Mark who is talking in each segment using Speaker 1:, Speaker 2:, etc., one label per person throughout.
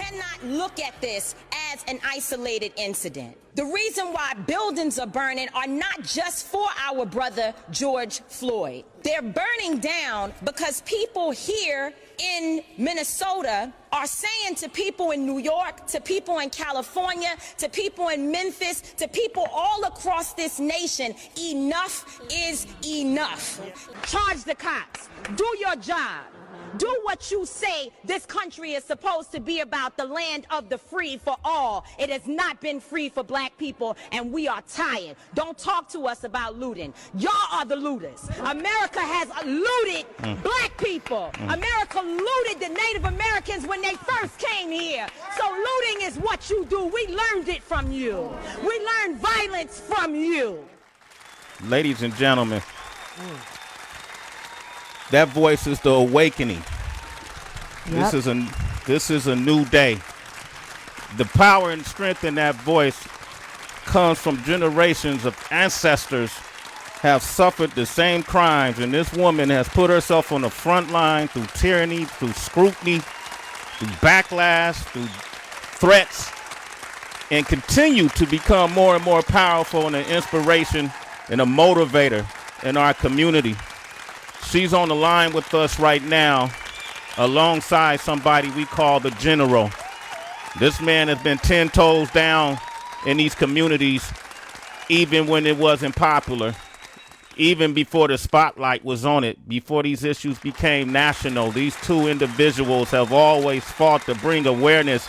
Speaker 1: cannot look at this as an isolated incident. The reason why buildings are burning are not just for our brother George Floyd. They're burning down because people here in Minnesota are saying to people in New York, to people in California, to people in Memphis, to people all across this nation, enough is enough. Charge the cops. Do your job. Do what you say this country is supposed to be about, the land of the free for all. It has not been free for black people, and we are tired. Don't talk to us about looting. Y'all are the looters. America has looted black people. America looted the Native Americans when they first came here. So looting is what you do. We learned it from you. We learned violence from you.
Speaker 2: Ladies and gentlemen, that voice is the awakening. Yep. This is a new day. The power and strength in that voice comes from generations of ancestors have suffered the same crimes, and this woman has put herself on the front line through tyranny, through scrutiny, through backlash, through threats, and continue to become more and more powerful and an inspiration and a motivator in our community. She's on the line with us right now alongside somebody we call the General. This man has been 10 toes down in these communities even when it wasn't popular, even before the spotlight was on it, before these issues became national. These two individuals have always fought to bring awareness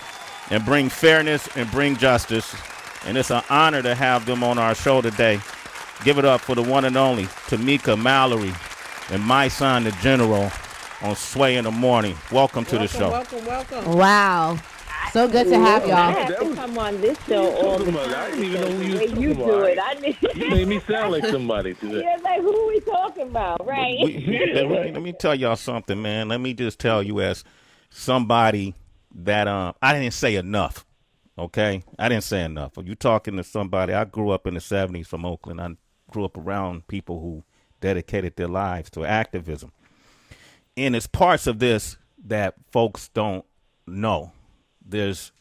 Speaker 2: and bring fairness and bring justice. And it's an honor to have them on our show today. Give it up for the one and only Tamika Mallory and Mysonne, the General, on Sway in the Morning. Welcome to the show.
Speaker 3: Welcome. Wow. So good to have y'all.
Speaker 4: I have to come on this show all the time.
Speaker 5: I didn't even know who
Speaker 4: you do it.
Speaker 5: You made me sound like somebody today.
Speaker 4: Yeah, like, who are we talking about, right?
Speaker 2: Let me tell y'all something, man. Let me just tell you as somebody that I didn't say enough, okay? I didn't say enough. Are you talking to somebody? I grew up in the 70s from Oakland. I grew up around people who dedicated their lives to activism. And it's parts of this that folks don't know. There's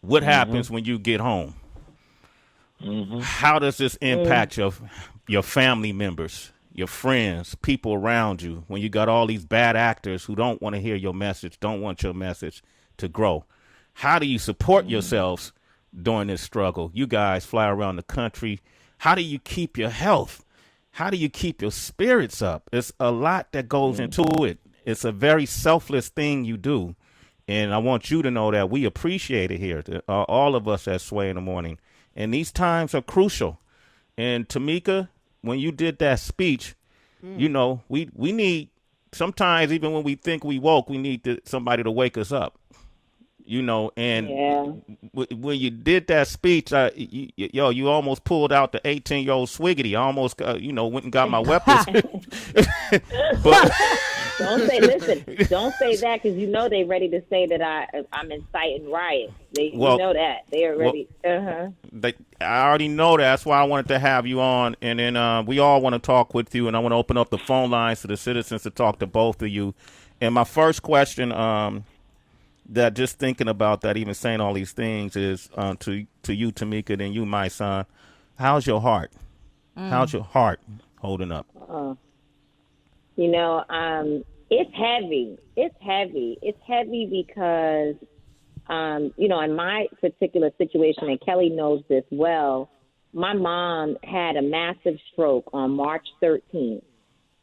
Speaker 2: what happens when you get home. How does this impact your family members, your friends, people around you, when you got all these bad actors who don't want to hear your message, don't want your message to grow? How do you support yourselves during this struggle? You guys fly around the country. How do you keep your health? How do you keep your spirits up? It's a lot that goes into it. It's a very selfless thing you do. And I want you to know that we appreciate it here, all of us at Sway in the Morning. And these times are crucial. And Tamika, when you did that speech, you know, we need, sometimes even when we think we woke, we need somebody to wake us up. You know, and when you did that speech, you almost pulled out the 18-year-old Swiggity. I almost, went and got my weapons. But
Speaker 4: don't say that, because you know they ready to say that I'm inciting riots. You know that they are ready. I
Speaker 2: already know that. That's why I wanted to have you on, and then we all want to talk with you, and I want to open up the phone lines to the citizens to talk to both of you. And my first question, that just thinking about that, even saying all these things, is to you, Tamika, then you, Mysonne. How's your heart? How's your heart holding up?
Speaker 4: It's heavy. It's heavy because, in my particular situation, and Kelly knows this well, my mom had a massive stroke on March 13th.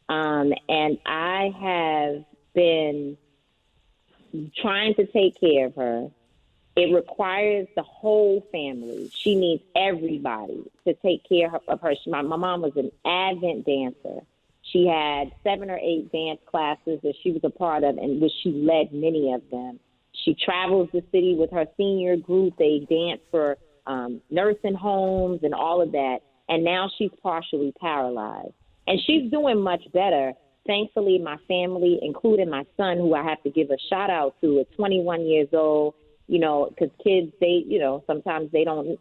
Speaker 4: And I have been trying to take care of her. It requires the whole family. She needs everybody to take care of her. My mom was an avid dancer. She had 7 or 8 dance classes that she was a part of, and which she led many of them. She travels the city with her senior group. They dance for nursing homes and all of that. And now she's partially paralyzed. And she's doing much better. Thankfully, my family, including my son, who I have to give a shout out to, is 21 years old. Because kids, sometimes they don't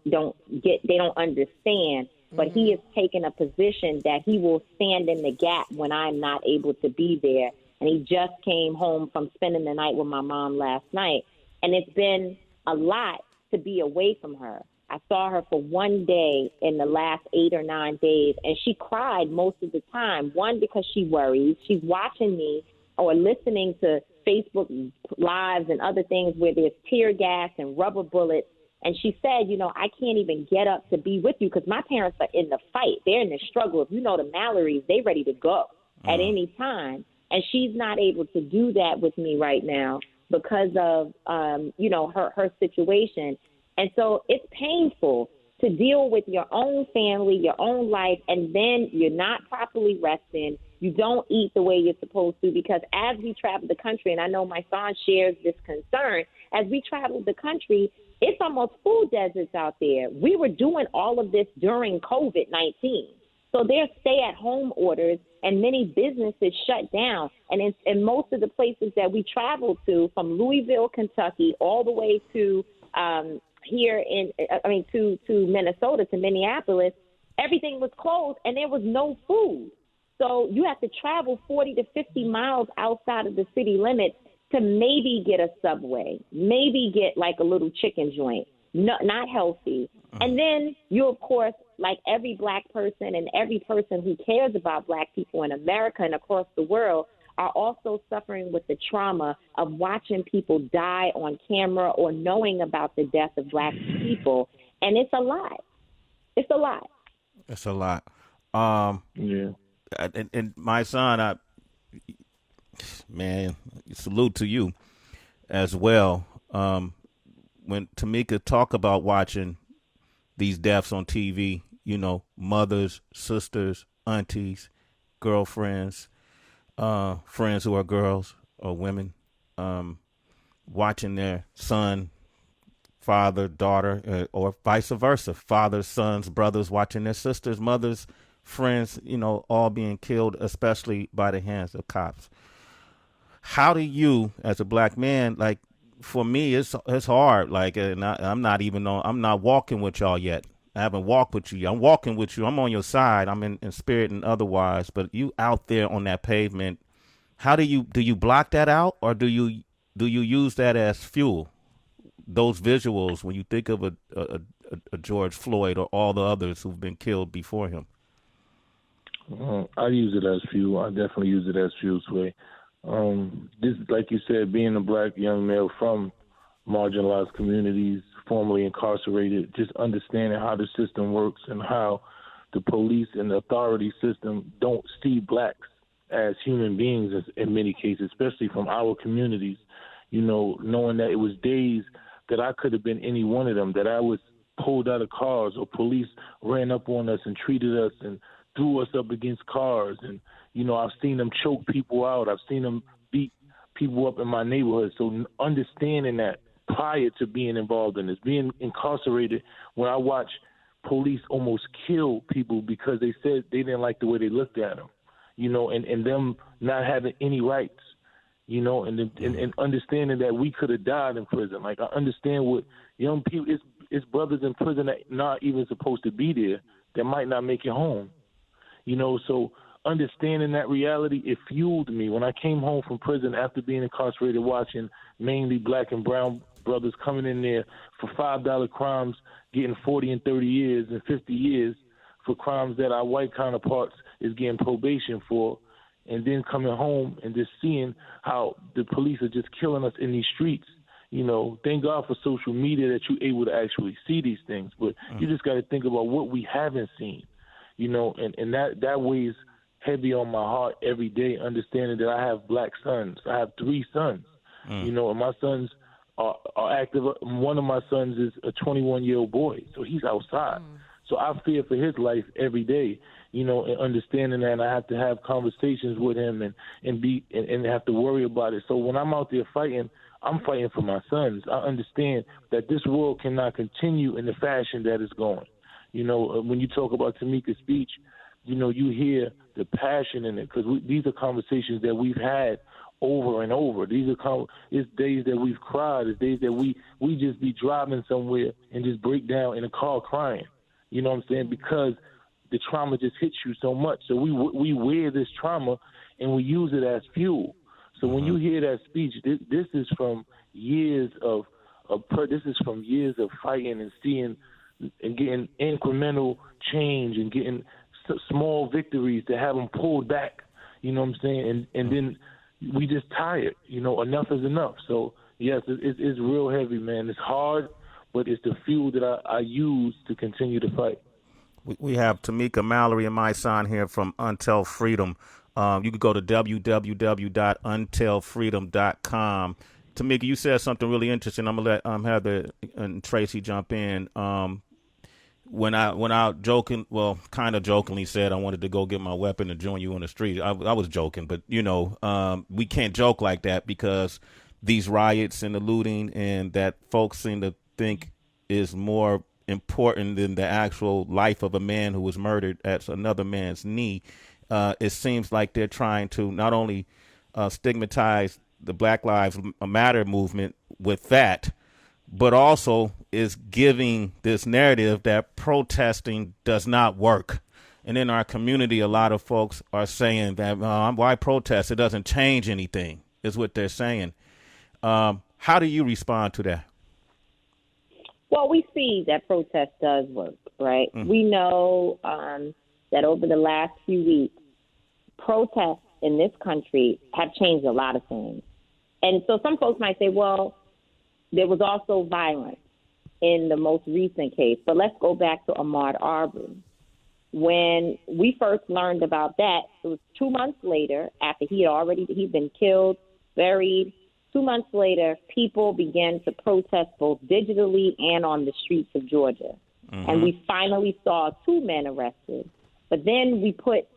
Speaker 4: understand. But he has taken a position that he will stand in the gap when I'm not able to be there. And he just came home from spending the night with my mom last night. And it's been a lot to be away from her. I saw her for one day in the last 8 or 9 days, and she cried most of the time. One, because she worries. She's watching me or listening to Facebook Lives and other things where there's tear gas and rubber bullets. And she said, I can't even get up to be with you because my parents are in the fight. They're in the struggle. If you know the Mallorys, they ready to go at any time. And she's not able to do that with me right now because of, her situation. And so it's painful to deal with your own family, your own life, and then you're not properly resting. You don't eat the way you're supposed to because as we travel the country, and I know my son shares this concern, as we travel the country, it's almost food deserts out there. We were doing all of this during COVID-19. So there's stay-at-home orders, and many businesses shut down. And in most of the places that we traveled to, from Louisville, Kentucky, all the way to to Minnesota, to Minneapolis, everything was closed and there was no food. So you have to travel 40 to 50 miles outside of the city limits to maybe get a Subway, maybe get like a little chicken joint, not healthy. And then you, of course, like every black person and every person who cares about black people in America and across the world, are also suffering with the trauma of watching people die on camera or knowing about the death of black people. And it's a lot. It's a lot.
Speaker 2: It's a lot.
Speaker 5: Yeah.
Speaker 2: And my son, man, salute to you as well. When Tamika talk about watching these deaths on TV, mothers, sisters, aunties, girlfriends, friends who are girls or women, watching their son, father, daughter, or vice versa, fathers, sons, brothers, watching their sisters, mothers, friends, all being killed, especially by the hands of cops. How do you, as a black man, like, for me, it's hard. Like, and I'm not walking with y'all yet. I haven't walked with you. I'm walking with you. I'm on your side. I'm in spirit and otherwise. But you out there on that pavement, how do you block that out, or do you use that as fuel? Those visuals when you think of a George Floyd or all the others who've been killed before him.
Speaker 5: I use it as fuel. I definitely use it as fuel, Sway. This, like you said, being a black young male from marginalized communities, formerly incarcerated, just understanding how the system works and how the police and the authority system don't see blacks as human beings in many cases, especially from our communities, knowing that it was days that I could have been any one of them, that I was pulled out of cars or police ran up on us and treated us and threw us up against cars. And, I've seen them choke people out. I've seen them beat people up in my neighborhood. So understanding that prior to being involved in this, being incarcerated, when I watch police almost kill people because they said they didn't like the way they looked at them, and them not having any rights, and understanding that we could have died in prison. Like, I understand what young people, it's brothers in prison that not even supposed to be there that might not make it home, so understanding that reality, it fueled me. When I came home from prison after being incarcerated, watching mainly black and brown brothers coming in there for $5 crimes, getting 40 and 30 years and 50 years for crimes that our white counterparts is getting probation for, and then coming home and just seeing how the police are just killing us in these streets. Thank God for social media that you're able to actually see these things, but you just got to think about what we haven't seen, and that weighs heavy on my heart every day, understanding that I have black sons. I have 3 sons, and my sons are active. One of my sons is a 21-year-old boy, so he's outside. So I fear for his life every day, and understanding that, and I have to have conversations with him and have to worry about it. So when I'm out there fighting, I'm fighting for my sons. I understand that this world cannot continue in the fashion that it's going. When you talk about Tamika's speech, you hear the passion in it, because these are conversations that we've had over and over. It's days that we've cried. It's days that we just be driving somewhere and just break down in a car crying. You know what I'm saying? Because the trauma just hits you so much. So we wear this trauma and we use it as fuel. So when you hear that speech, this is from years of fighting and seeing and getting incremental change and getting small victories to have them pulled back. You know what I'm saying? And then we just tired. Enough is enough. So yes, it's real heavy, man. It's hard, but it's the fuel that I use to continue to fight.
Speaker 2: We have Tamika Mallory and Mysonne here from Until Freedom. You can go to www.untilfreedom.com. Tamika, you said something really interesting. I'm gonna let Heather and Tracy jump in. When I kind of jokingly said I wanted to go get my weapon and join you on the street, I was joking, but we can't joke like that because these riots and the looting and that folks seem to think is more important than the actual life of a man who was murdered at another man's knee. It seems like they're trying to not only stigmatize the Black Lives Matter movement with that, but also is giving this narrative that protesting does not work. And in our community, a lot of folks are saying that why protest? It doesn't change anything, is what they're saying. How do you respond to that?
Speaker 4: Well, we see that protest does work, right? We know that over the last few weeks, protests in this country have changed a lot of things. And so some folks might say, well, there was also violence in the most recent case. But let's go back to Ahmaud Arbery. When we first learned about that, it was 2 months later after he'd been killed, buried. 2 months later, people began to protest both digitally and on the streets of Georgia. And we finally saw 2 men arrested. But then we put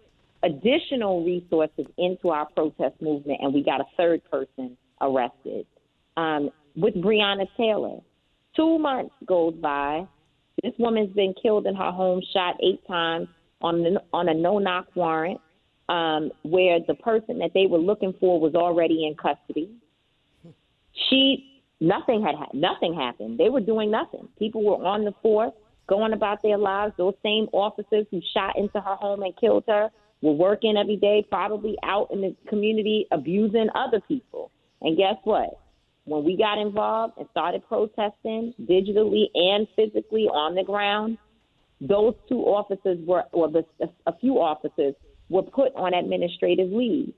Speaker 4: additional resources into our protest movement, and we got a 3rd person arrested with Breonna Taylor. 2 months goes by. This woman's been killed in her home, shot 8 times on a no-knock warrant, where the person that they were looking for was already in custody. Nothing happened. They were doing nothing. People were on the force, going about their lives. Those same officers who shot into her home and killed her were working every day, probably out in the community abusing other people. And guess what? When we got involved and started protesting digitally and physically on the ground, those 2 officers a few officers were put on administrative leave.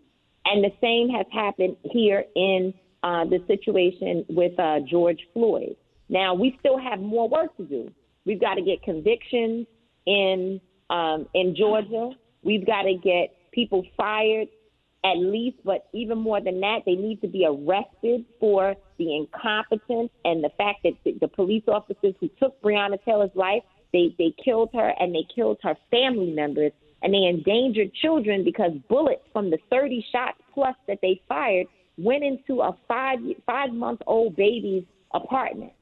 Speaker 4: And the same has happened here in the situation with George Floyd. Now, we still have more work to do. We've got to get convictions in Georgia. We've got to get people fired at least, but even more than that, they need to be arrested for the incompetence and the fact that the police officers who took Breonna Taylor's life, they killed her and they killed her family members, and they endangered children because bullets from the 30 shots plus that they fired went into a 5-month-old baby's apartment.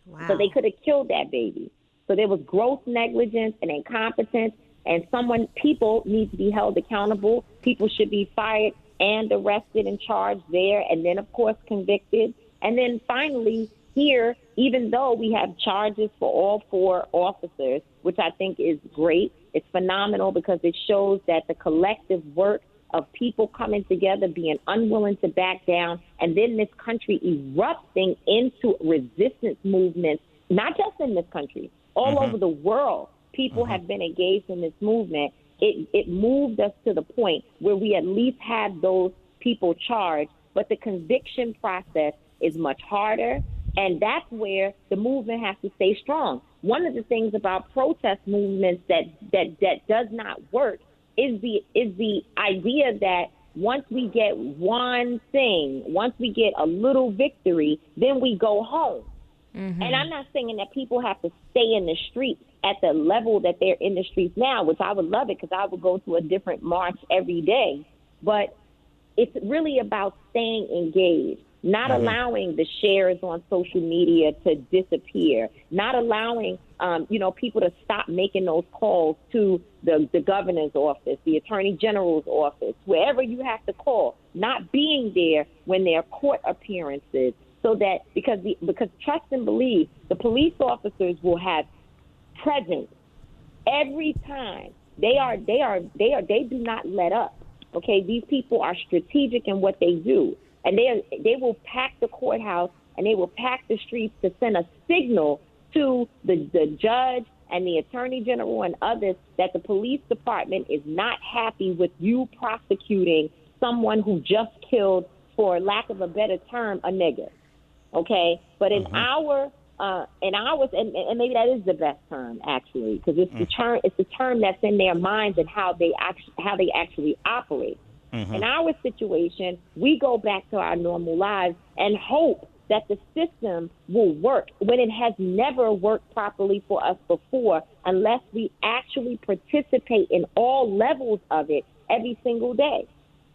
Speaker 4: Wow. So they could have killed that baby. So there was gross negligence and incompetence, and people need to be held accountable. People should be fired and arrested and charged there, and then, of course, convicted. And then finally, here, even though we have charges for all 4 officers, which I think is great, it's phenomenal because it shows that the collective work of people coming together, being unwilling to back down, and then this country erupting into resistance movements, not just in this country, all over the world. People have been engaged in this movement. It moved us to the point where we at least have those people charged, but the conviction process is much harder, and that's where the movement has to stay strong. One of the things about protest movements that does not work is the idea that once we get one thing, once we get a little victory, then we go home. And I'm not saying that people have to stay in the streets at the level that they're in the streets now, which I would love it because I would go to a different march every day. But it's really about staying engaged, not allowing the shares on social media to disappear, not allowing, people to stop making those calls to the governor's office, the attorney general's office, wherever you have to call, not being there when there are court appearances. So that because trust and believe, the police officers will have presence every time. They do not let up. Okay, these people are strategic in what they do. And they will pack the courthouse and they will pack the streets to send a signal to the judge and the attorney general and others that the police department is not happy with you prosecuting someone who just killed, for lack of a better term, a nigger. Okay? But in ours, and maybe that is the best term, actually, because it's the term that's in their minds and how they actually operate. In our situation, we go back to our normal lives and hope that the system will work when it has never worked properly for us before, unless we actually participate in all levels of it every single day.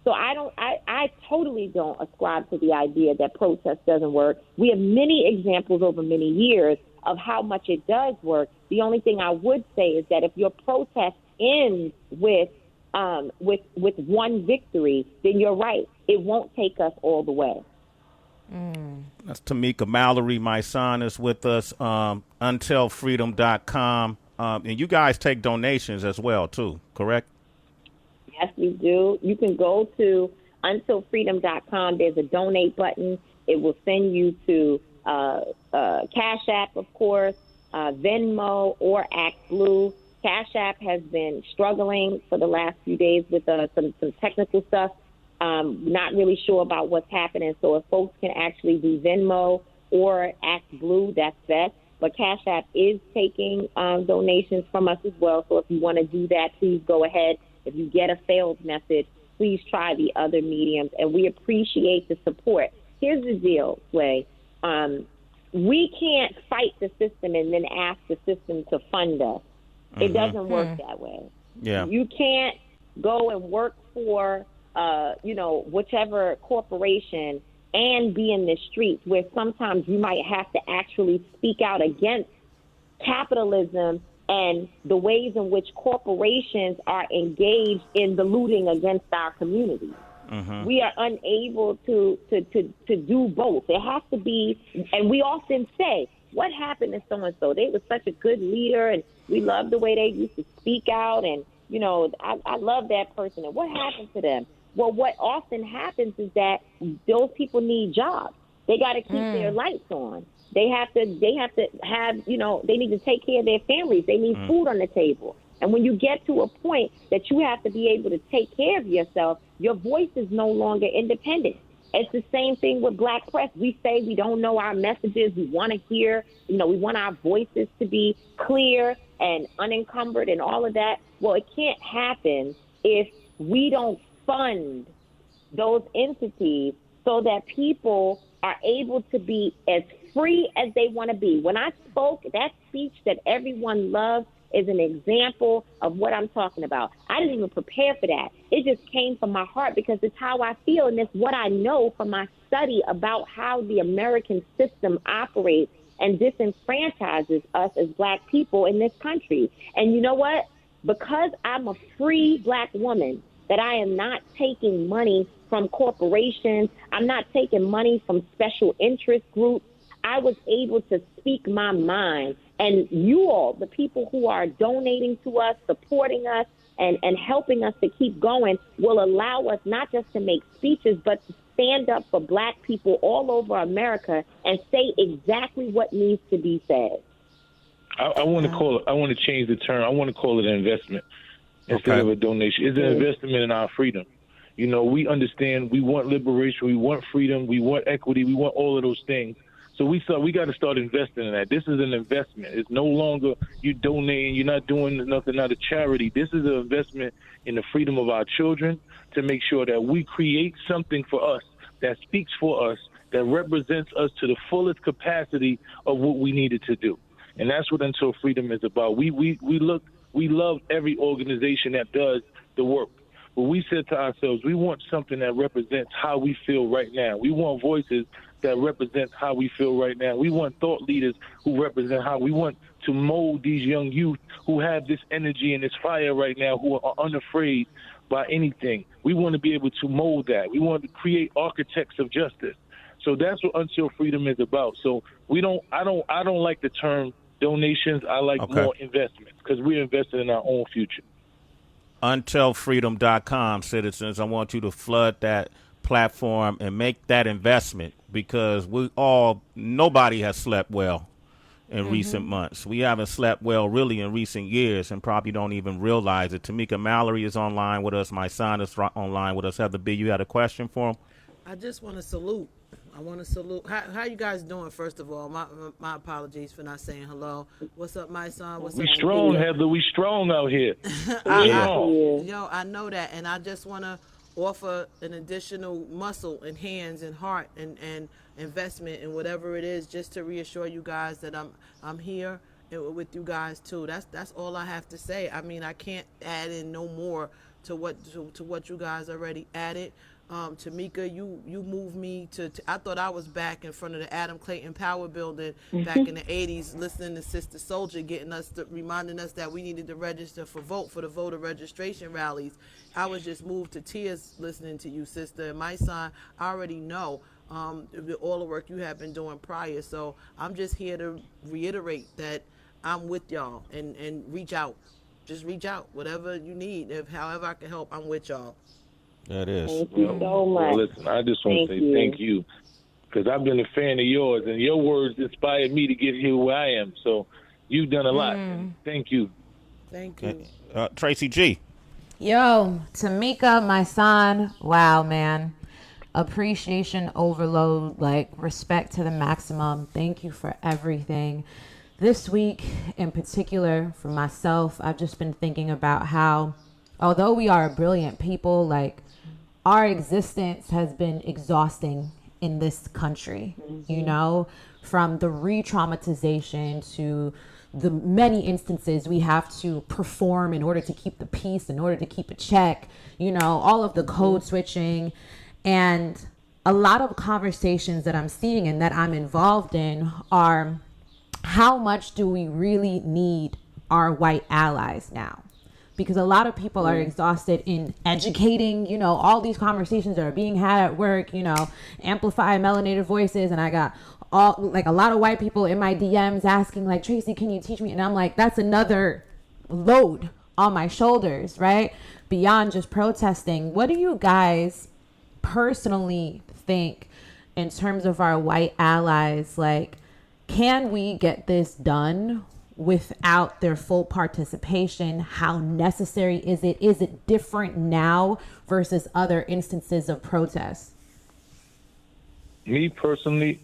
Speaker 4: So I totally don't ascribe to the idea that protest doesn't work. We have many examples over many years of how much it does work. The only thing I would say is that if your protest ends with one victory, then you're right. It won't take us all the way.
Speaker 2: That's Tamika Mallory Mysonne is with us, untilfreedom.com. And you guys take donations as well, too, correct?
Speaker 4: Yes, we do. You can go to untilfreedom.com. There's a donate button. It will send you to Cash App, of course, Venmo, or Act Blue. Cash App has been struggling for the last few days with some technical stuff. Not really sure about what's happening. So if folks can actually do Venmo or Act Blue, that's best. But Cash App is taking donations from us as well. So if you want to do that, please go ahead. If you get a failed message, please try the other mediums. And we appreciate the support. Here's the deal, Sway. We can't fight the system and then ask the system to fund us. It doesn't work that way.
Speaker 2: Yeah.
Speaker 4: You can't go and work for, whichever corporation and be in the streets, where sometimes you might have to actually speak out against capitalism and the ways in which corporations are engaged in the looting against our communities. We are unable to do both. It has to be, and we often say, what happened to so-and-so? They were such a good leader, and we love the way they used to speak out, and, I love that person. And what happened to them? Well, what often happens is that those people need jobs. They got to keep their lights on. They have to have, they need to take care of their families. They need food on the table. And when you get to a point that you have to be able to take care of yourself, your voice is no longer independent. It's the same thing with Black press. We say we don't know our messages. We want to hear, we want our voices to be clear and unencumbered and all of that. Well, it can't happen if we don't fund those entities so that people are able to be as free as they want to be. When I spoke, that speech that everyone loves is an example of what I'm talking about. I didn't even prepare for that. It just came from my heart because it's how I feel, and it's what I know from my study about how the American system operates and disenfranchises us as Black people in this country. And you know what? Because I'm a free Black woman, that I am not taking money from corporations, I'm not taking money from special interest groups, I was able to speak my mind. And you all, the people who are donating to us, supporting us, and helping us to keep going, will allow us not just to make speeches, but to stand up for Black people all over America and say exactly what needs to be said.
Speaker 5: I want to change the term. I want to call it an investment instead of a donation. It's an investment in our freedom. We understand we want liberation, we want freedom, we want equity, we want all of those things. So we got to start investing in that. This is an investment. It's no longer you donating. You're not doing nothing out of charity. This is an investment in the freedom of our children to make sure that we create something for us that speaks for us, that represents us to the fullest capacity of what we needed to do. And that's what Until Freedom is about. We love every organization that does the work. But we said to ourselves, we want something that represents how we feel right now. We want voices that represent how we feel right now. We want thought leaders who represent how we want to mold these young youth who have this energy and this fire right now, who are unafraid by anything. We want to be able to mold that. We want to create architects of justice. So that's what Until Freedom is about. So I don't like the term donations. I like more investments because we're investing in our own future.
Speaker 2: Untilfreedom.com, citizens. I want you to flood that platform and make that investment, because nobody has slept well in recent months. We haven't slept well really in recent years and probably don't even realize it. Tamika Mallory is online with us. My son is online with us. Heather B., you had a question for him?
Speaker 6: I just want to salute. I want to salute. How you guys doing? First of all, my apologies for not saying hello. What's up, my son? What's
Speaker 5: We
Speaker 6: up?
Speaker 5: strong, Heather. We strong out here.
Speaker 6: Yo, I know that, and I just want to offer an additional muscle and hands and heart and investment in whatever it is, just to reassure you guys that I'm here with you guys too. That's all I have to say. I mean, I can't add in no more to what you guys already added. Tamika, you moved me to I thought I was back in front of the Adam Clayton Power Building back in the 80s, listening to Sister Soldier, reminding us that we needed to register for the voter registration rallies. I was just moved to tears listening to you, sister. And my son, I already know all the work you have been doing prior. So I'm just here to reiterate that I'm with y'all and reach out. Just reach out. Whatever you need, however I can help, I'm with y'all.
Speaker 2: That is.
Speaker 4: Thank you so much.
Speaker 5: Well, listen, I just want to say thank you, because I've been a fan of yours, and your words inspired me to get here where I am. So you've done a lot. And thank you.
Speaker 6: Thank you.
Speaker 2: Tracy G.
Speaker 3: Yo, Tamika, my son. Wow, man. Appreciation overload, like respect to the maximum. Thank you for everything. This week in particular, for myself, I've just been thinking about how, although we are brilliant people, like, our existence has been exhausting in this country, you know, from the re-traumatization to the many instances we have to perform in order to keep the peace, in order to keep a check, you know, all of the code switching. And a lot of conversations that I'm seeing and that I'm involved in are, how much do we really need our white allies now? Because a lot of people are exhausted in educating, you know, all these conversations that are being had at work, you know, amplify melanated voices. And I got a lot of white people in my DMs asking, like, Tracy, can you teach me? And I'm like, that's another load on my shoulders, right? Beyond just protesting. What do you guys personally think in terms of our white allies? Like, can we get this done without their full participation? How necessary is it? Is it different now versus other instances of protest?
Speaker 5: Me personally,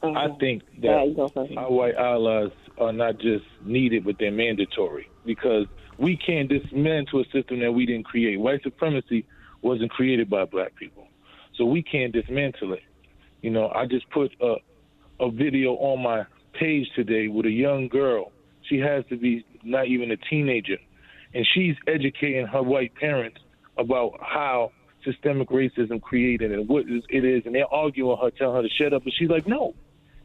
Speaker 5: I think that our white allies are not just needed, but they're mandatory, because we can't dismantle a system that we didn't create. White supremacy wasn't created by black people, so we can't dismantle it. You know, I just put a video on my page today with a young girl. She has to be not even a teenager, and she's educating her white parents about how systemic racism created and what it is, and they're arguing with her, telling her to shut up, and she's like, no,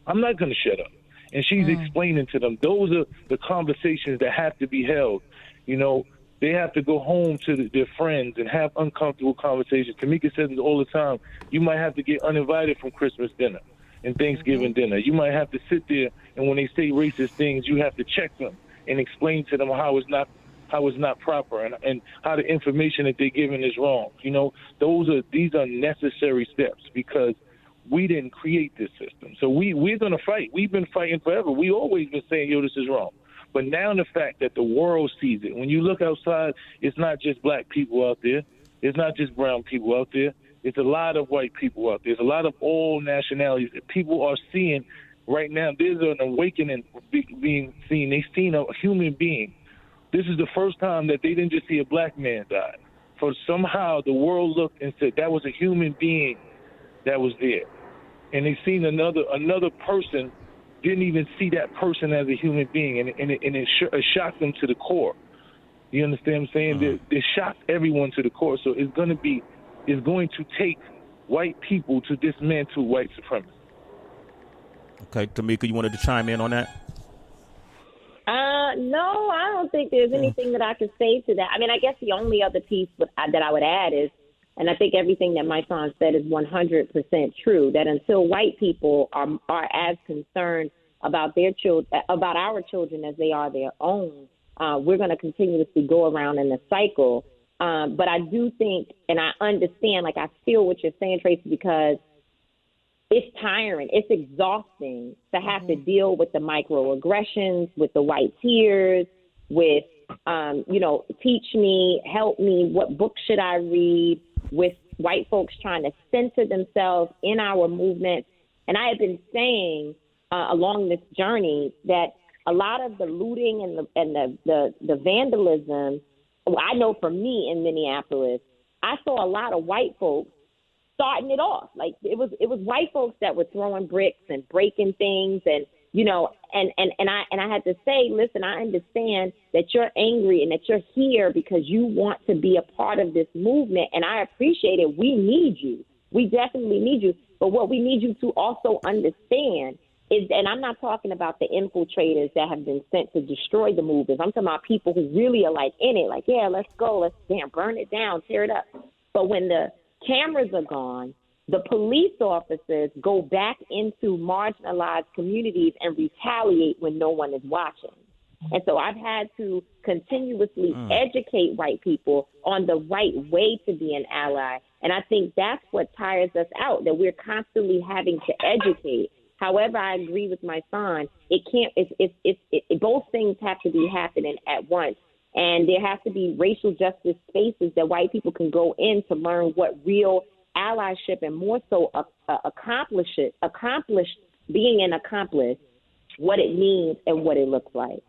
Speaker 5: I'm not going to shut up. And she's explaining to them, those are the conversations that have to be held. You know, they have to go home to their friends and have uncomfortable conversations. Tamika says it all the time. You might have to get uninvited from Christmas dinner and Thanksgiving dinner. You might have to sit there, and when they say racist things, you have to check them and explain to them how it's not proper, and how the information that they're giving is wrong. You know, these are necessary steps, because we didn't create this system. So we're going to fight. We've been fighting forever. We always been saying, yo, this is wrong. But now the fact that the world sees it, when you look outside, it's not just black people out there. It's not just brown people out there. It's a lot of white people out there. There's a lot of all nationalities that people are seeing right now. There's an awakening being seen. They've seen a human being. This is the first time that they didn't just see a black man die. For somehow the world looked and said that was a human being that was there. And they've seen another person, didn't even see that person as a human being, and it shocked them to the core. You understand what I'm saying? It shocked everyone to the core. So it's going to take white people to dismantle white supremacy.
Speaker 2: Okay, Tamika, you wanted to chime in on that?
Speaker 4: No, I don't think there's anything that I could say to that. I mean, I guess the only other piece that I would add is, and I think everything that my son said is 100% true, that until white people are as concerned about their children, about our children as they are their own, we're going to continuously go around in the cycle But I do think, and I understand, like I feel what you're saying, Tracy, because it's tiring. It's exhausting to have to deal with the microaggressions, with the white tears, with, teach me, help me, what book should I read, with white folks trying to censor themselves in our movement. And I have been saying along this journey that a lot of the looting and the vandalism, I know for me in Minneapolis, I saw a lot of white folks starting it off. Like it was white folks that were throwing bricks and breaking things, and I had to say, listen, I understand that you're angry and that you're here because you want to be a part of this movement, and I appreciate it. We need you. We definitely need you. But what we need you to also understand is, and I'm not talking about the infiltrators that have been sent to destroy the movement. I'm talking about people who really are like in it, like, yeah, let's go, let's burn it down, tear it up. But when the cameras are gone, the police officers go back into marginalized communities and retaliate when no one is watching. And so I've had to continuously educate white people on the right way to be an ally. And I think that's what tires us out, that we're constantly having to educate. However, I agree with my son. It can't. Both things have to be happening at once, and there has to be racial justice spaces that white people can go in to learn what real allyship and more so being an accomplice, what it means and what it looks like.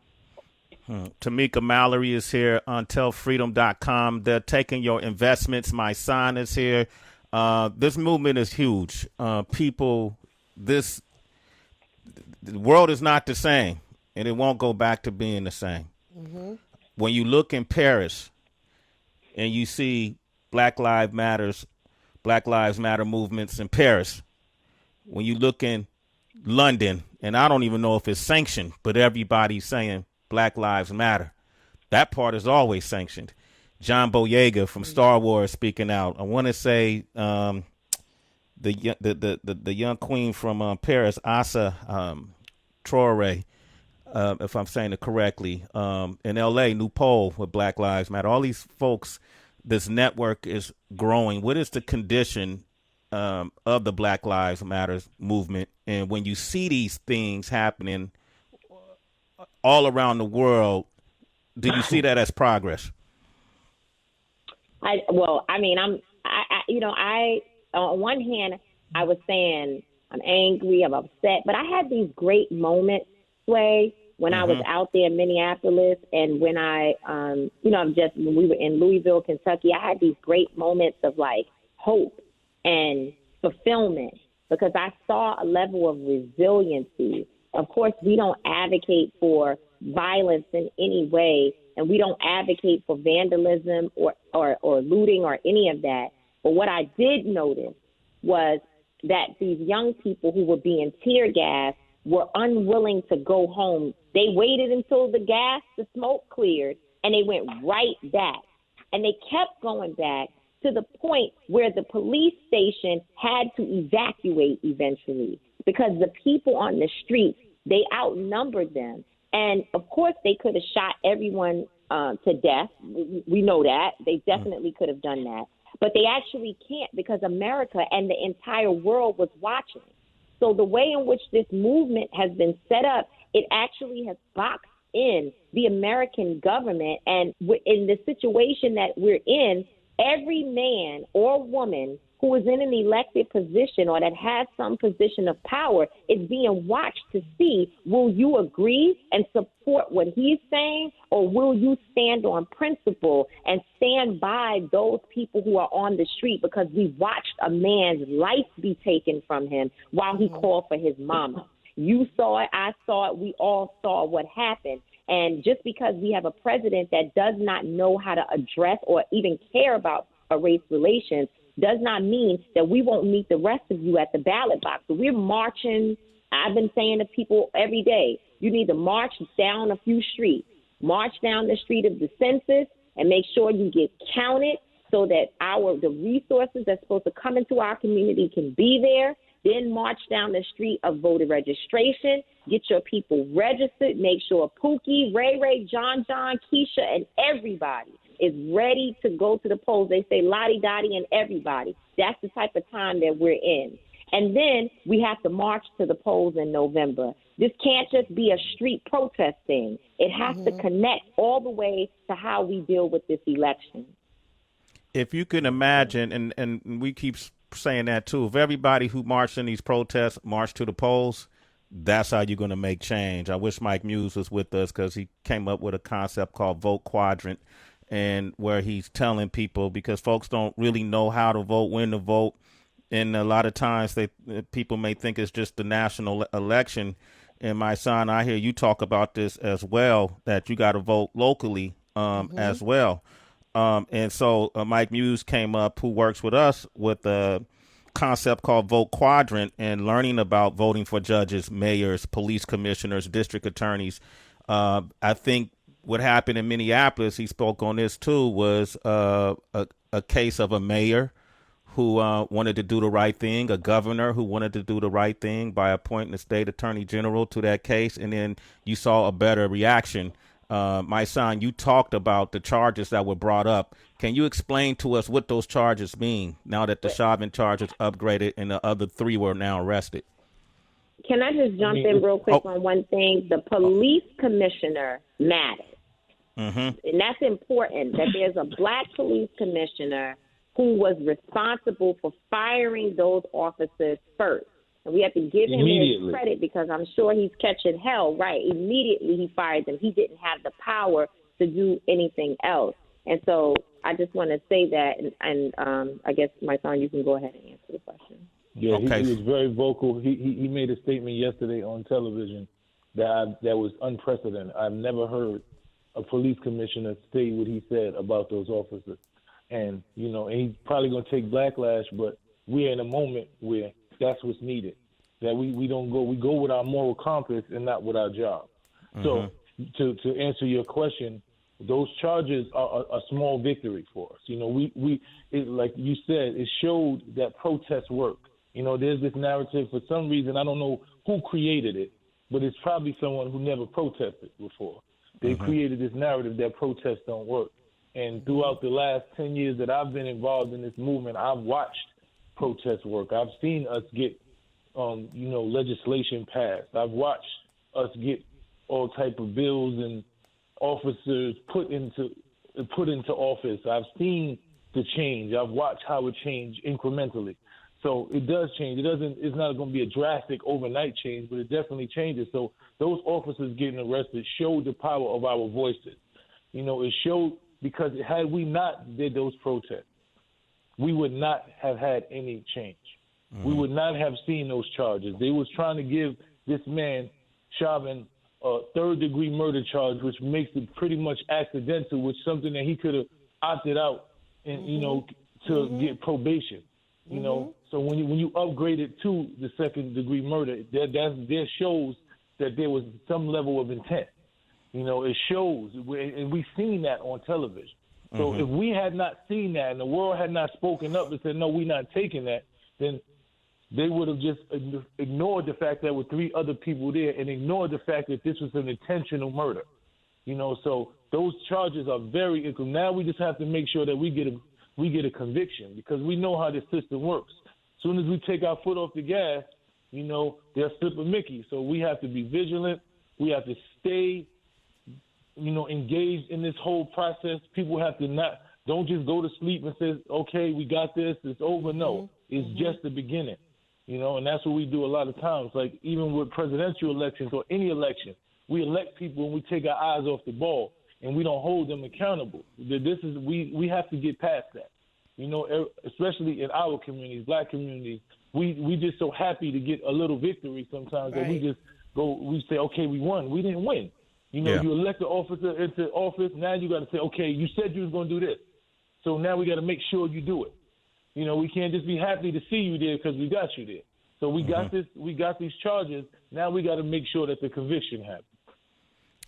Speaker 2: Tamika Mallory is here on tellfreedom.com. They're taking your investments. My son is here. This movement is huge. The world is not the same, and it won't go back to being the same. Mm-hmm. When you look in Paris and you see Black Lives Matter movements in Paris, when you look in London, and I don't even know if it's sanctioned, but everybody's saying Black Lives Matter. That part is always sanctioned. John Boyega from Star Wars speaking out. I want to say the young queen from Paris, Asa Torey, if I'm saying it correctly, in L.A., New Pole with Black Lives Matter. All these folks, this network is growing. What is the condition of the Black Lives Matter movement? And when you see these things happening all around the world, do you see that as progress? On one hand, I was saying I'm angry, I'm upset, but I had these great moments, Sway, when I was out there in Minneapolis, and when when we were in Louisville, Kentucky, I had these great moments of like hope and fulfillment because I saw a level of resiliency. Of course, we don't advocate for violence in any way, and we don't advocate for vandalism or looting or any of that. But what I did notice was that these young people who were being tear gassed were unwilling to go home. They waited until the smoke cleared, and they went right back. And they kept going back to the point where the police station had to evacuate eventually because the people on the streets, they outnumbered them. And, of course, they could have shot everyone to death. We know that. They definitely could have done that. But they actually can't because America and the entire world was watching. So the way in which this movement has been set up, it actually has boxed in the American government. And in the situation that we're in, every man or woman who is in an elected position or that has some position of power is being watched to see, will you agree and support what he's saying, or will you stand on principle and stand by those people who are on the street because we watched a man's life be taken from him while he called for his mama. You saw it, I saw it, we all saw what happened. And just because we have a president that does not know how to address or even care about race relations does not mean that we won't meet the rest of you at the ballot box. So we're marching. I've been saying to people every day, you need to march down a few streets, march down the street of the census and make sure you get counted so that the resources that's supposed to come into our community can be there. Then march down the street of voter registration, get your people registered, make sure Pookie, Ray, John, Keisha, and everybody
Speaker 4: is ready to go to the polls. They say Lottie Dottie and everybody. That's the type of time that we're in. And then we have to march to the polls in November. This can't just be a street protest thing. It has to connect all the way to how we deal with this election.
Speaker 2: If you can imagine, and we keep saying that too, if everybody who marched in these protests marched to the polls, that's how you're going to make change. I wish Mike Muse was with us because he came up with a concept called Vote Quadrant, and where he's telling people, because folks don't really know how to vote, when to vote, and a lot of times people may think it's just the national election. And my son, I hear you talk about this as well, that you got to vote locally as well. And so Mike Muse came up, who works with us, with a concept called Vote Quadrant, and learning about voting for judges, mayors, police commissioners, district attorneys. I think what happened in Minneapolis, he spoke on this too, was a case of a mayor who wanted to do the right thing, a governor who wanted to do the right thing by appointing the state attorney general to that case, and then you saw a better reaction. My son, you talked about the charges that were brought up. Can you explain to us what those charges mean now that the Chauvin charges upgraded and the other 3 were now arrested?
Speaker 4: Can I just jump in real quick on one thing? The police commissioner matters. And that's important, that there's a black police commissioner who was responsible for firing those officers first. And we have to give him his credit, because I'm sure he's catching hell, right? Immediately he fired them. He didn't have the power to do anything else. And so I just want to say that, and I guess, my son, you can go ahead and answer the question.
Speaker 5: Yeah, he was very vocal. He made a statement yesterday on television that was unprecedented. I've never heard a police commissioner say what he said about those officers. And, and he's probably going to take backlash, but we're in a moment where that's what's needed, that we go with our moral compass and not with our job. So to answer your question, those charges are a small victory for us. Like you said, it showed that protests work. There's this narrative, for some reason, I don't know who created it, but it's probably someone who never protested before. They created this narrative that protests don't work. And throughout the last 10 years that I've been involved in this movement, I've watched protest work. I've seen us get, legislation passed. I've watched us get all type of bills and officers put into office. I've seen the change. I've watched how it changed incrementally. So it does change. It's not going to be a drastic overnight change, but it definitely changes. So those officers getting arrested showed the power of our voices. It showed, because had we not did those protests, we would not have had any change. We would not have seen those charges. They was trying to give this man, Chauvin, a third-degree murder charge, which makes it pretty much accidental, which something that he could have opted out and, to get probation. So when you upgrade it to the second-degree murder, that shows that there was some level of intent. It shows, and we've seen that on television. So if we had not seen that and the world had not spoken up and said, no, we're not taking that, then they would have just ignored the fact that there were 3 other people there and ignored the fact that this was an intentional murder. So those charges are very incredible. Now we just have to make sure that we get a conviction, because we know how this system works. As soon as we take our foot off the gas, they'll slip a Mickey. So we have to be vigilant. We have to stay engaged in this whole process. People have to don't just go to sleep and say, okay, we got this, it's over. No, it's just the beginning, and that's what we do a lot of times. Like even with presidential elections or any election, we elect people and we take our eyes off the ball and we don't hold them accountable. We have to get past that, especially in our communities, black communities. We just so happy to get a little victory sometimes that we say, okay, we won. We didn't win. You elect the officer into office. Now you got to say, okay, you said you was going to do this. So now we got to make sure you do it. We can't just be happy to see you there because we got you there. So we got this. We got these charges. Now we got to make sure that the conviction happens.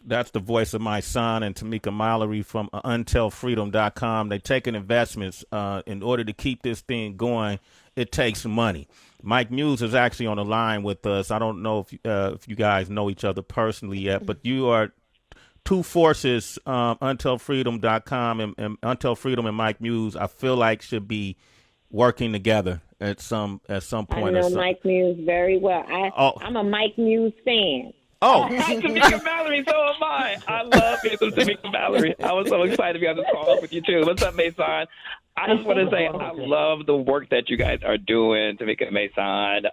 Speaker 2: That's the voice of my son and Tamika Mallory from untelfreedom.com. They're taking investments in order to keep this thing going. It takes money. Mike Muse is actually on the line with us. I don't know if you guys know each other personally yet, but you are two forces, UntilFreedom.com and Until Freedom and Mike Muse, I feel like should be working together at some point.
Speaker 4: I know Mike Muse very well. I'm a Mike Muse fan.
Speaker 2: Oh,
Speaker 7: Tamika Mallory, so am I. I love me some Tamika Mallory. I was so excited to be on this call with you, too. What's up, Mysonne? I just want to say I love the work that you guys are doing, Tamika and Mysonne.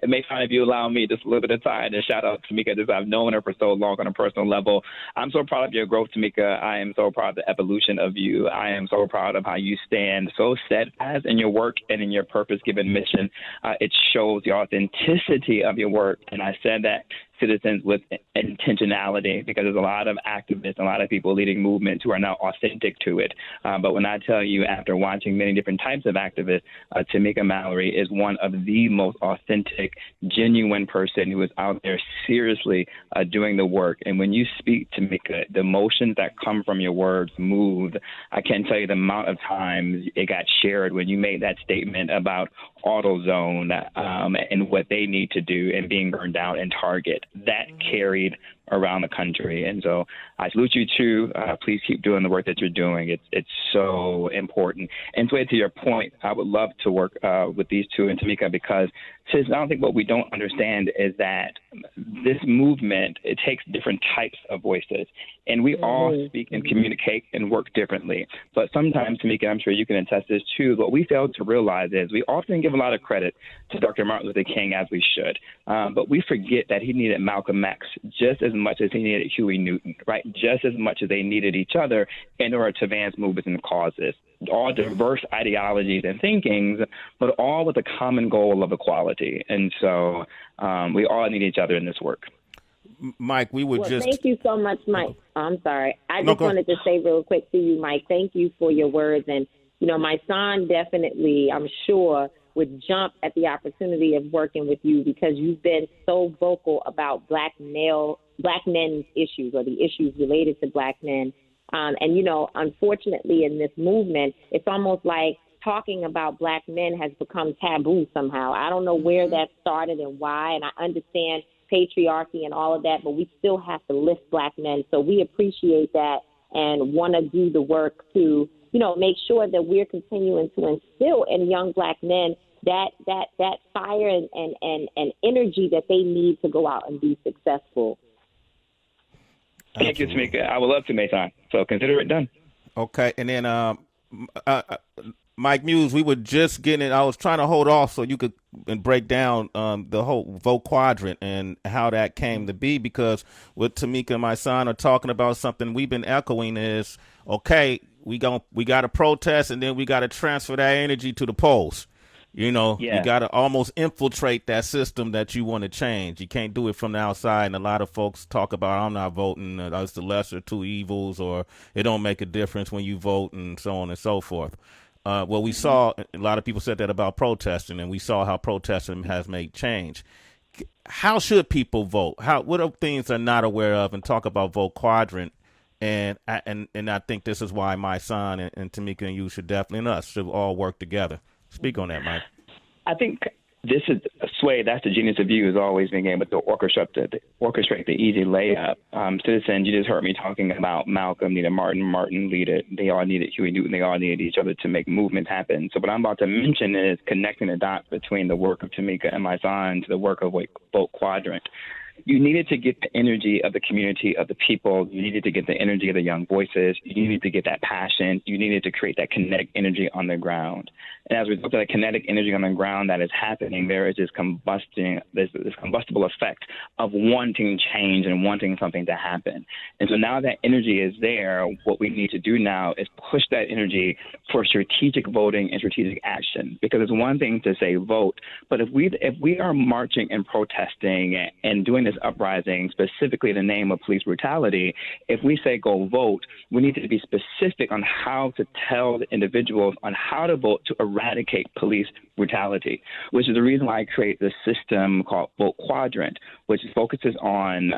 Speaker 7: Mysonne, if you allow me just a little bit of time to shout out Tamika, because I've known her for so long on a personal level. I'm so proud of your growth, Tamika. I am so proud of the evolution of you. I am so proud of how you stand so steadfast in your work and in your purpose-given mission. It shows the authenticity of your work, and I said that citizens with intentionality, because there's a lot of activists, a lot of people leading movements who are now authentic to it. But when I tell you, after watching many different types of activists, Tamika Mallory is one of the most authentic, genuine person who is out there seriously doing the work. And when you speak, Tamika, the emotions that come from your words move. I can't tell you the amount of times it got shared when you made that statement about AutoZone and what they need to do and being burned down in Target. That carried around the country. And so I salute you too. Please keep doing the work that you're doing. It's so important. And Sway, to your point, I would love to work with these two and Tamika, because I don't think what we don't understand is that this movement, it takes different types of voices. And we all speak and communicate and work differently. But sometimes, Tamika, I'm sure you can attest this too, what we fail to realize is we often give a lot of credit to Dr. Martin Luther King, as we should. But we forget that he needed Malcolm X just as much as he needed Huey Newton, right? Just as much as they needed each other in order to advance movements and causes. All diverse ideologies and thinkings, but all with a common goal of equality. And so we all need each other in this work.
Speaker 2: Mike, we would just...
Speaker 4: Thank you so much, Mike. I'm sorry. I just wanted to say real quick to you, Mike, thank you for your words. And, you know, my son definitely, I'm sure, would jump at the opportunity of working with you, because you've been so vocal about black men's issues, or the issues related to black men. And, you know, unfortunately in this movement, it's almost like talking about black men has become taboo somehow. I don't know where that started and why, and I understand patriarchy and all of that, but we still have to lift black men. So we appreciate that and want to do the work to, you know, make sure that we're continuing to instill in young black men that fire and energy that they need to go out and be successful.
Speaker 7: Thank you, Tamika. I would love to, Mysonne. So consider it done.
Speaker 2: Okay. And then Mike Muse, we were just getting it. I was trying to hold off so you could break down the whole vote quadrant and how that came to be, because what Tamika and Mysonne are talking about, something we've been echoing is, okay, we got to protest, and then we got to transfer that energy to the polls. You know, You got to almost infiltrate that system that you want to change. You can't do it from the outside. And a lot of folks talk about, I'm not voting, it's the lesser two evils, or it don't make a difference when you vote, and so on and so forth. Well, we saw a lot of people said that about protesting, and we saw how protesting has made change. How should people vote? What are things they're not aware of? And talk about vote quadrant. And I think this is why my son and Tamika and you should definitely, and us, should all work together. Speak on that, Mike.
Speaker 7: I think this is Sway. That's the genius of you, is always being able to orchestrate the easy layup. Citizens, you just heard me talking about Malcolm needed Martin needed. They all needed Huey Newton. They all needed each other to make movements happen. So what I'm about to mention is connecting the dots between the work of Tamika and Mysonne to the work of Vote Quadrant. You needed to get the energy of the community, of the people. You needed to get the energy of the young voices. You needed to get that passion. You needed to create that kinetic energy on the ground. And as a result of that kinetic energy on the ground that is happening, there is this combustible effect of wanting change and wanting something to happen. And so now that energy is there, what we need to do now is push that energy for strategic voting and strategic action. Because it's one thing to say vote, but if we are marching and protesting and doing this uprising specifically in the name of police brutality, if we say go vote, we need to be specific on how to tell the individuals on how to vote to eradicate police brutality, which is the reason why I create this system called Vote Quadrant, which focuses on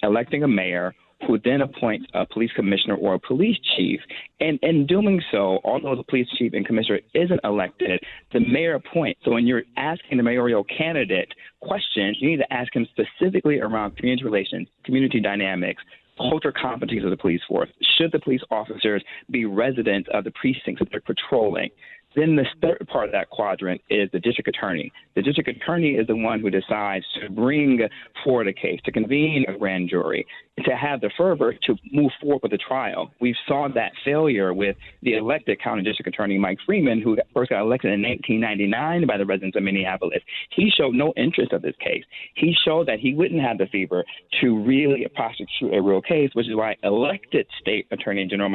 Speaker 7: electing a mayor who then appoints a police commissioner or a police chief. And in doing so, although the police chief and commissioner isn't elected, the mayor appoints. So when you're asking the mayoral candidate questions, you need to ask him specifically around community relations, community dynamics, culture competencies of the police force. Should the police officers be residents of the precincts that they're patrolling? Then the third part of that quadrant is the district attorney. The district attorney is the one who decides to bring forward a case, to convene a grand jury, to have the fervor to move forward with the trial. We saw that failure with the elected county district attorney, Mike Freeman, who first got elected in 1999 by the residents of Minneapolis. He showed no interest of this case. He showed that he wouldn't have the fever to really prosecute a real case, which is why elected state attorney general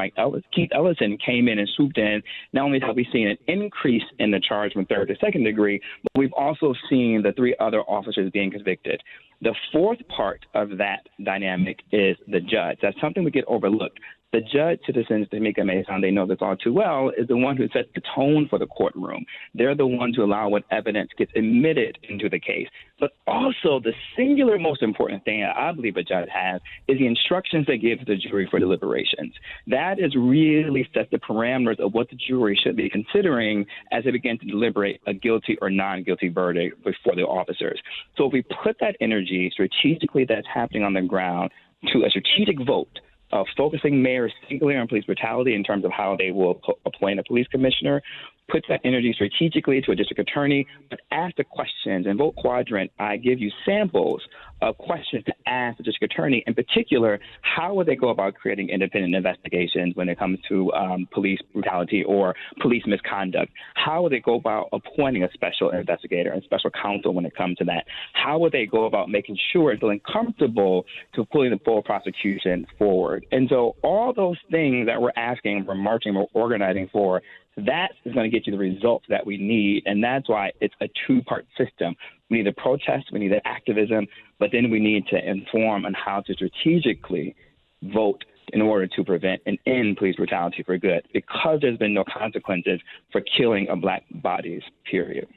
Speaker 7: Keith Ellison came in and swooped in. Not only have we seen an increase in the charge from third to second degree, but we've also seen the 3 other officers being convicted. The fourth part of that dynamic is the judge. That's something we get overlooked. The judge, citizens, Tamika Mallory, they know this all too well, is the one who sets the tone for the courtroom. They're the ones who allow what evidence gets admitted into the case. But also the singular most important thing that I believe a judge has is the instructions they give to the jury for deliberations. That is really sets the parameters of what the jury should be considering as they begin to deliberate a guilty or non-guilty verdict before the officers. So if we put that energy strategically that's happening on the ground to a strategic vote of focusing mayors singularly on police brutality in terms of how they will appoint a police commissioner, put that energy strategically to a district attorney, but ask the questions. In vote quadrant, I give you samples of questions to ask the district attorney. In particular, how would they go about creating independent investigations when it comes to police brutality or police misconduct? How would they go about appointing a special investigator and special counsel when it comes to that? How would they go about making sure and feeling comfortable to pulling the full prosecution forward? And so all those things that we're asking, we're marching, we're organizing for, that is going to get you the results that we need. And that's why it's a 2-part system. We need the protest, we need the activism, but then we need to inform on how to strategically vote in order to prevent and end police brutality for good, because there's been no consequences for killing of black bodies, period.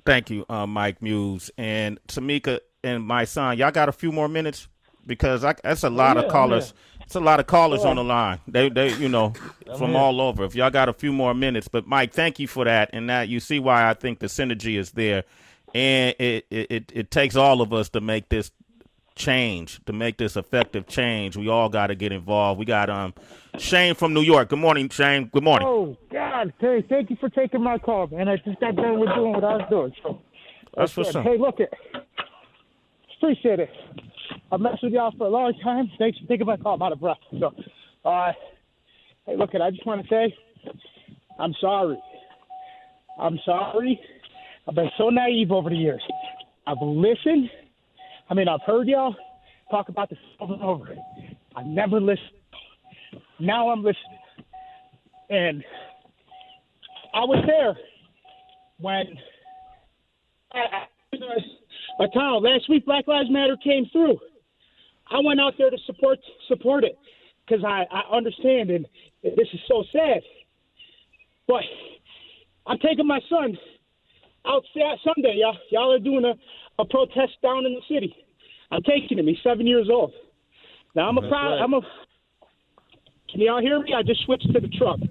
Speaker 2: Thank you, Mike Muse. And Tamika and Mysonne, y'all got a few more minutes? Because that's a lot of callers. It's a lot of callers on the line. They from all over. If y'all got a few more minutes, but Mike, thank you for that. And that you see why I think the synergy is there, and it takes all of us to make this change, to make this effective change. We all got to get involved. We got Shane from New York. Good morning, Shane. Good morning.
Speaker 8: Oh God, hey, thank you for taking my call, man. I just got done with doing what I was doing. So
Speaker 2: that's what's up.
Speaker 8: Hey, look it. Appreciate it. I've messed with y'all for a long time. Thanks for taking my call. I'm out of breath. So, hey, look, I just want to say I'm sorry. I'm sorry. I've been so naive over the years. I've listened. I mean, I've heard y'all talk about this over and over. I never listened. Now I'm listening. And I was there when a town last week, Black Lives Matter came through. I went out there to support it because I understand, and this is so sad. But I'm taking my son out Sunday. Y'all are doing a protest down in the city. I'm taking him. He's 7 years old. Now can y'all hear me? I just switched to the truck.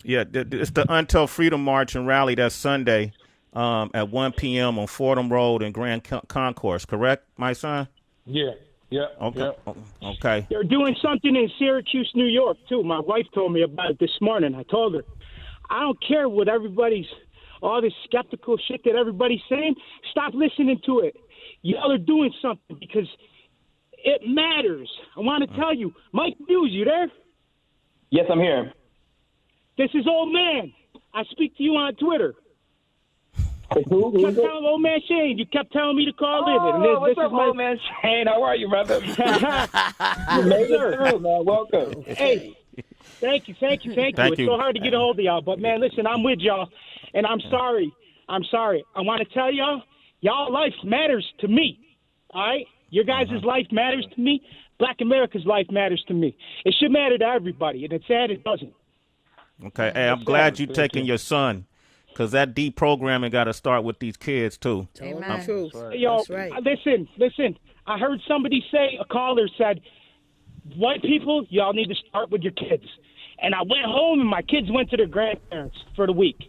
Speaker 2: Yeah, it's the Until Freedom March and Rally. That's Sunday at 1 p.m. on Fordham Road in Grand Concourse. Correct, my son?
Speaker 8: Yeah. Yeah.
Speaker 2: Okay.
Speaker 8: Yeah.
Speaker 2: Okay.
Speaker 8: They're doing something in Syracuse, New York, too. My wife told me about it this morning. I told her, I don't care what all this skeptical shit that everybody's saying. Stop listening to it. Y'all are doing something because it matters. I want to tell you, Mike Muse, you there?
Speaker 7: Yes, I'm here.
Speaker 8: This is Old Man. I speak to you on Twitter.
Speaker 7: Who
Speaker 8: kept telling Old Man Shane. You kept telling me to call in. And
Speaker 7: what's up, Old Man Shane? How are you, brother? You made it through, man. Welcome.
Speaker 8: Hey, thank you. It's so hard to get a hold of y'all. But, man, listen, I'm with y'all, and I'm sorry. I want to tell y'all life matters to me, all right? Your guys' life matters to me. Black America's life matters to me. It should matter to everybody, and it's sad it doesn't.
Speaker 2: Okay. Hey, I'm glad you're taking your son. Because that deprogramming got to start with these kids, too.
Speaker 6: Amen. True.
Speaker 8: Yo,
Speaker 6: that's right.
Speaker 8: Listen. I heard somebody say, a caller said, white people, y'all need to start with your kids. And I went home, and my kids went to their grandparents for the week.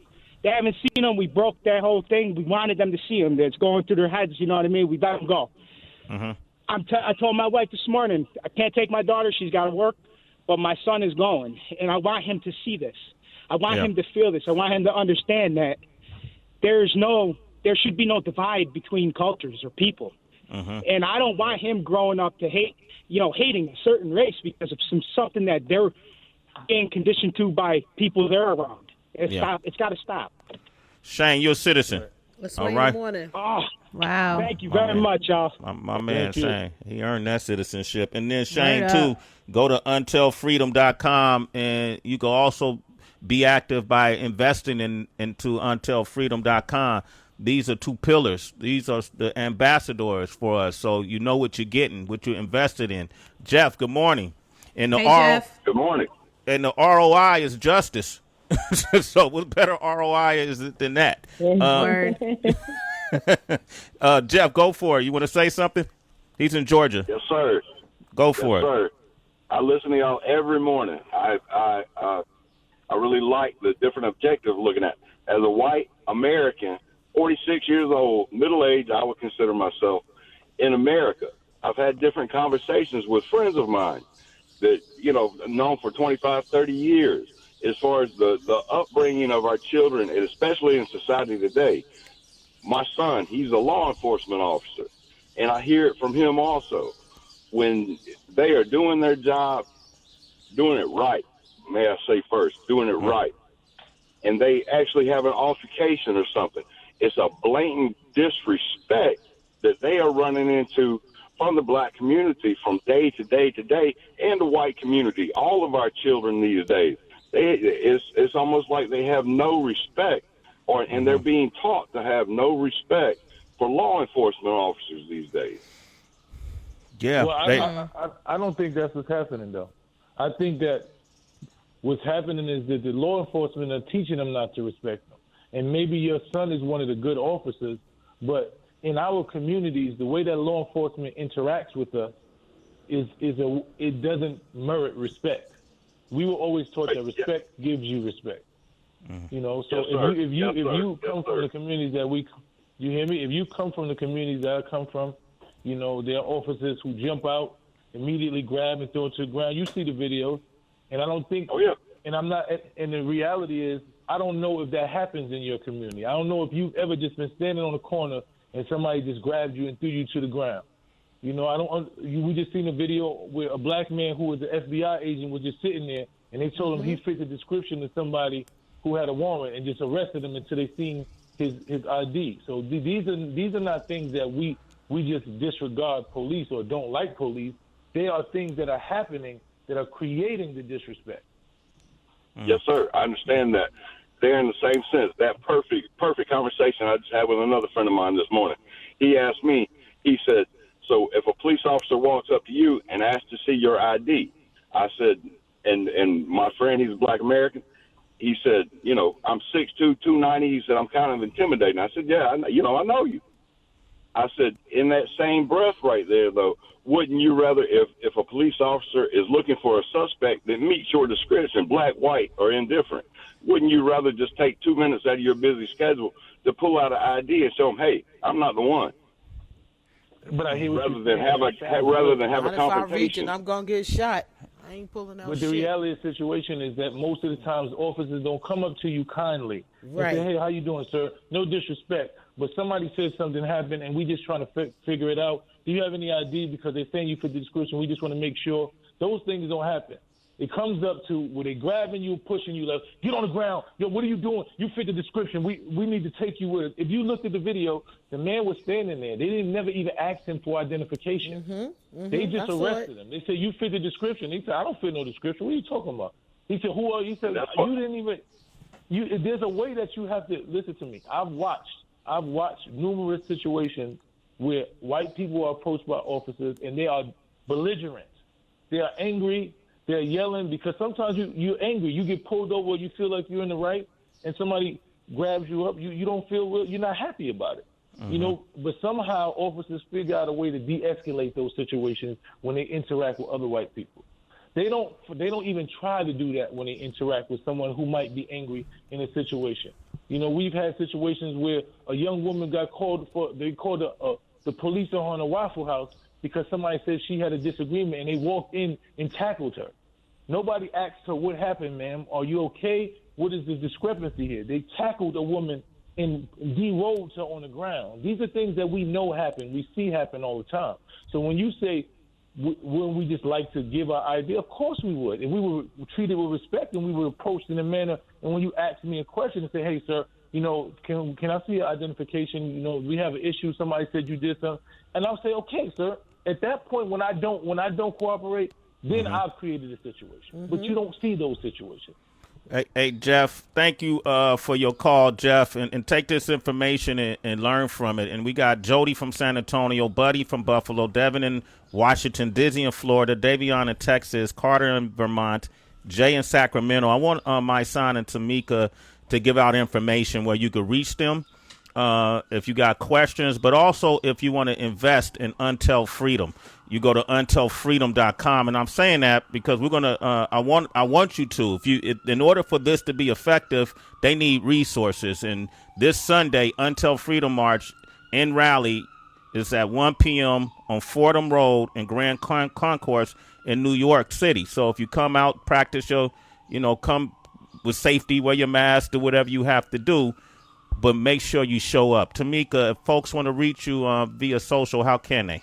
Speaker 8: They haven't seen them. We broke that whole thing. We wanted them to see them. It's going through their heads, you know what I mean? We let them go. I told my wife this morning, I can't take my daughter. She's got to work, but my son is going, and I want him to see this. I want him to feel this. I want him to understand that there should be no divide between cultures or people. And I don't want him growing up to hating a certain race because of something that they're being conditioned to by people they're around. It's got to stop.
Speaker 2: Shane, you're a citizen.
Speaker 6: Let's
Speaker 2: all
Speaker 6: wait
Speaker 2: right.
Speaker 6: in the morning.
Speaker 8: Oh,
Speaker 3: wow.
Speaker 8: Thank you very much, y'all.
Speaker 2: My man Shane, he earned that citizenship. And then Shane,
Speaker 3: Right
Speaker 2: too, go to untelfreedom.com, and you can also be active by investing into untelfreedom.com. These are two pillars. These are the ambassadors for us. So you know what you're getting, what you're invested in. Jeff, good morning. And the
Speaker 3: Jeff.
Speaker 9: Good morning.
Speaker 2: And the ROI is justice. So what better ROI is it than that?
Speaker 3: Word.
Speaker 2: Jeff, go for it. You want to say something? He's in Georgia.
Speaker 9: Yes, sir.
Speaker 2: Go for it.
Speaker 9: Sir. I listen to y'all every morning. I really like the different objectives looking at. As a white American, 46 years old, middle-aged, I would consider myself, in America, I've had different conversations with friends of mine that, known for 25, 30 years, as far as the upbringing of our children, and especially in society today. My son, he's a law enforcement officer, and I hear it from him also. When they are doing their job, doing it right, may I say first, doing it right, and they actually have an altercation or something, it's a blatant disrespect that they are running into from the black community from day to day to day, and the white community, all of our children these days. It's almost like they have no respect, and they're being taught to have no respect for law enforcement officers these days.
Speaker 2: Yeah.
Speaker 5: Well, I don't think that's what's happening, though. I think that what's happening is that the law enforcement are teaching them not to respect them. And maybe your son is one of the good officers, but in our communities, the way that law enforcement interacts with us it doesn't merit respect. We were always taught that respect gives you respect. So if you come from the communities you hear me? If you come from the communities that I come from, there are officers who jump out, immediately grab and throw it to the ground. You see the videos, and I don't think. And I'm not. And the reality is, I don't know if that happens in your community. I don't know if you've ever just been standing on a corner and somebody just grabbed you and threw you to the ground. We just seen a video where a black man who was an FBI agent was just sitting there, and they told him he fit the description of somebody who had a warrant, and just arrested him until they seen his ID. So these are not things that we just disregard police or don't like police. They are things that are happening that are creating the disrespect.
Speaker 9: Yes, sir. I understand that. They're in the same sense. That perfect conversation I just had with another friend of mine this morning. He asked me, he said, so if a police officer walks up to you and asks to see your ID, I said, and my friend, he's a black American, he said, I'm 6'2", 290. He said, I'm kind of intimidating. I said, yeah, I know you. I said, in that same breath right there, though, wouldn't you rather, if a police officer is looking for a suspect that meets your description, black, white, or indifferent, wouldn't you rather just take 2 minutes out of your busy schedule to pull out an ID and show them, hey, I'm not the one?
Speaker 5: But I hear
Speaker 9: rather than have a confrontation.
Speaker 6: If I reach and I'm gonna get shot, I ain't pulling out.
Speaker 5: But the reality of the situation is that most of the times officers don't come up to you kindly.
Speaker 6: Right.
Speaker 5: They say, hey, how you doing, sir? No disrespect, but somebody says something happened and we just trying to figure it out. Do you have any ID? Because they're saying you fit the description. We just want to make sure. Those things don't happen. It comes up to where they grabbing you, pushing you, like, get on the ground. Yo, what are you doing? You fit the description. We need to take you with us. If you looked at the video, the man was standing there. They didn't never even ask him for identification. They just arrested him. They said, you fit the description. He said, I don't fit no description. What are you talking about? He said, who are you? He said, you didn't even. There's a way that you have to listen to me. I've watched numerous situations where white people are approached by officers and they are belligerent. They are angry. They're yelling because sometimes you're angry. You get pulled over, you feel like you're in the right, and somebody grabs you up. You don't feel well. You're not happy about it. But somehow officers figure out a way to de-escalate those situations when they interact with other white people. They don't even try to do that when they interact with someone who might be angry in a situation. We've had situations where a young woman got called the police on her in a Waffle House because somebody said she had a disagreement and they walked in and tackled her. Nobody asked her, what happened, ma'am? Are you okay? What is the discrepancy here? They tackled a woman and de-rolled her on the ground. These are things that we know happen. We see happen all the time. So when you say, wouldn't we just like to give our idea? Of course we would. And we were treated with respect and we were approached in a manner. And when you ask me a question and say, hey, sir, can I see your identification? We have an issue. Somebody said you did something. And I'll say, okay, sir. At that point, when I don't cooperate, then I've created a situation. But you don't see those situations.
Speaker 2: Hey, Jeff, thank you for your call, Jeff, and take this information and learn from it. And we got Jody from San Antonio, Buddy from Buffalo, Devin in Washington, Dizzy in Florida, Davion in Texas, Carter in Vermont, Jay in Sacramento. I want Mysonne and Tamika to give out information where you could reach them if you got questions, but also if you want to invest in Untel Freedom. You go to untelfreedom.com, and I'm saying that because we're gonna. I want you to. In order for this to be effective, they need resources. And this Sunday, Untel Freedom March and Rally is at 1 p.m. on Fordham Road in Grand Concourse in New York City. So if you come out, practice your, come with safety, wear your mask, do whatever you have to do, but make sure you show up. Tamika, if folks want to reach you via social, how can they?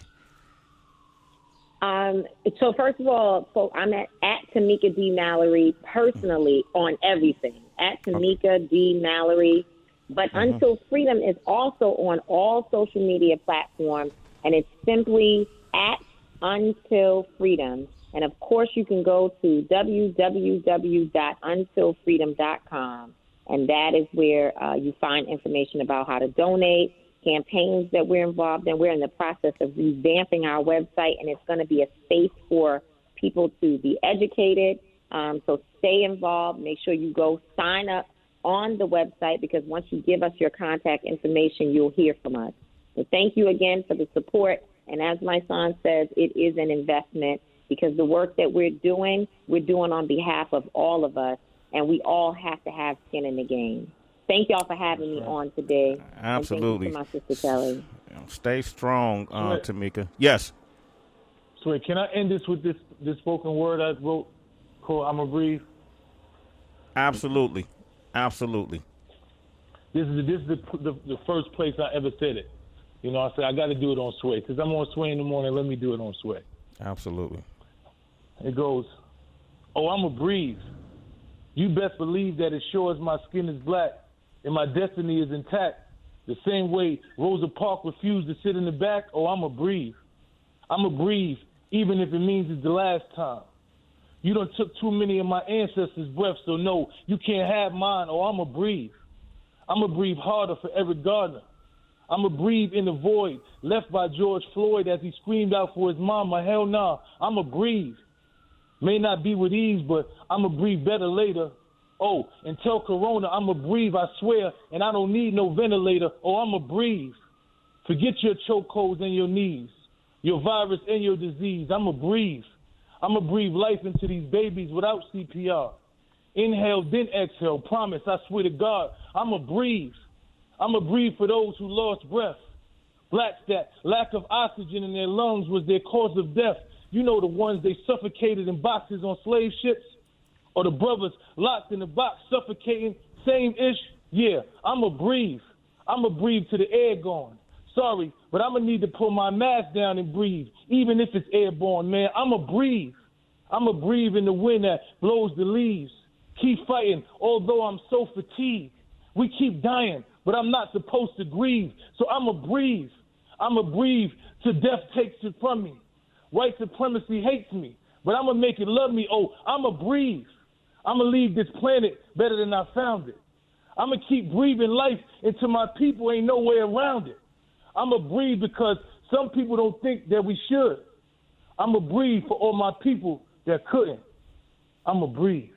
Speaker 4: So first of all, I'm at Tamika D. Mallory personally on everything. At Tamika D. Mallory. But Until Freedom is also on all social media platforms, and it's simply at Until Freedom. And of course, you can go to www.untilfreedom.com, and that is where you find information about how to donate, campaigns that we're involved in. We're in the process of revamping our website, and it's going to be a space for people to be educated. So stay involved. Make sure you go sign up on the website, because once you give us your contact information, you'll hear from us. So thank you again for the support. And as my son says, it is an investment, because the work that we're doing on behalf of all of us, and we all have to have skin in the game. Thank y'all for having me on today.
Speaker 2: Absolutely.
Speaker 4: And thank you to my sister Kelly.
Speaker 2: Stay strong, Tamika. Yes.
Speaker 5: So can I end this with this spoken word I wrote called "I'm a Breathe"?
Speaker 2: Absolutely.
Speaker 5: This is the first place I ever said it. I said I got to do it on Sway, because I'm on Sway in the morning. Let me do it on Sway.
Speaker 2: Absolutely.
Speaker 5: It goes, oh, I'm a breathe. You best believe that as sure as my skin is black and my destiny is intact, the same way Rosa Parks refused to sit in the back, oh, I'm a breathe. I'm a breathe, even if it means it's the last time. You done took too many of my ancestors' breaths, so no, you can't have mine, oh, I'm a breathe. I'm a breathe harder for Eric Gardner. I'm a breathe in the void left by George Floyd as he screamed out for his mama. Hell nah, I'm a breathe. May not be with ease, but I'm a breathe better later. Oh, and tell Corona I'm a breathe, I swear, and I don't need no ventilator. Oh, I'm a breathe. Forget your chokeholds and your knees, your virus and your disease. I'm a breathe. I'm a breathe life into these babies without CPR. Inhale, then exhale. Promise, I swear to God, I'm a breathe. I'm a breathe for those who lost breath. Blacks that lack of oxygen in their lungs was their cause of death. You know, the ones they suffocated in boxes on slave ships, or the brothers locked in the box suffocating, same ish. Yeah, I'm a breathe. I'm a breathe till the air gone. Sorry, but I'm gonna need to pull my mask down and breathe, even if it's airborne, man. I'm a breathe. I'm a breathe in the wind that blows the leaves. Keep fighting, although I'm so fatigued. We keep dying, but I'm not supposed to grieve. So I'm a breathe. I'm a breathe till death takes it from me. White supremacy hates me, but I'm going to make it love me. Oh, I'm a breathe. I'm going to leave this planet better than I found it. I'm going to keep breathing life into my people. Ain't no way around it. I'm going to breathe because some people don't think that we should. I'm going to breathe for all my people that couldn't. I'm going to breathe.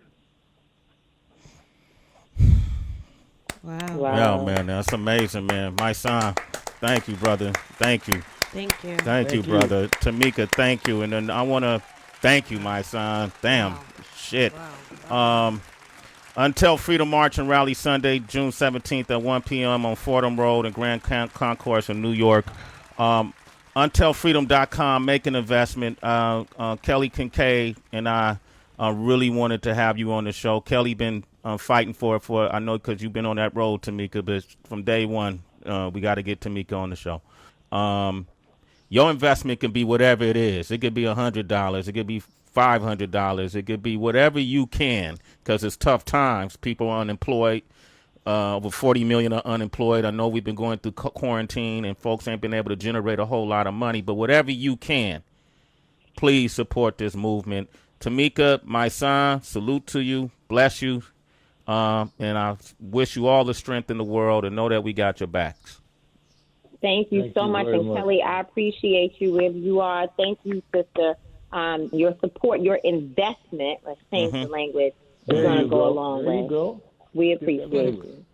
Speaker 3: Wow.
Speaker 2: Yeah, man, that's amazing, man. Mysonne, thank you, brother. Thank you.
Speaker 3: Thank you.
Speaker 2: Thank you, brother. Tamika, thank you. And then I want to thank you, Mysonne. Damn, shit.
Speaker 6: Wow.
Speaker 2: Until Freedom March and Rally Sunday, June 17th at 1 p.m. on Fordham Road in Grand Concourse in New York. UntellFreedom.com. Make an investment. Kelly Kincaid and I really wanted to have you on the show. Kelly been fighting for I know because you've been on that road, Tamika, but from day one, we got to get Tamika on the show. Your investment can be whatever it is. It could be $100. It could be $500. It could be whatever you can, because it's tough times. People are unemployed. Over 40 million are unemployed. I know we've been going through quarantine and folks ain't been able to generate a whole lot of money, but whatever you can, please support this movement. Tamika, my son, salute to you. Bless you. And I wish you all the strength in the world, and know that we got your backs.
Speaker 4: Thank you so much. And Kelly, I appreciate you wherever you are. Thank you, sister. Your support, your investment, let's change the language, is going to go a long way. We appreciate you.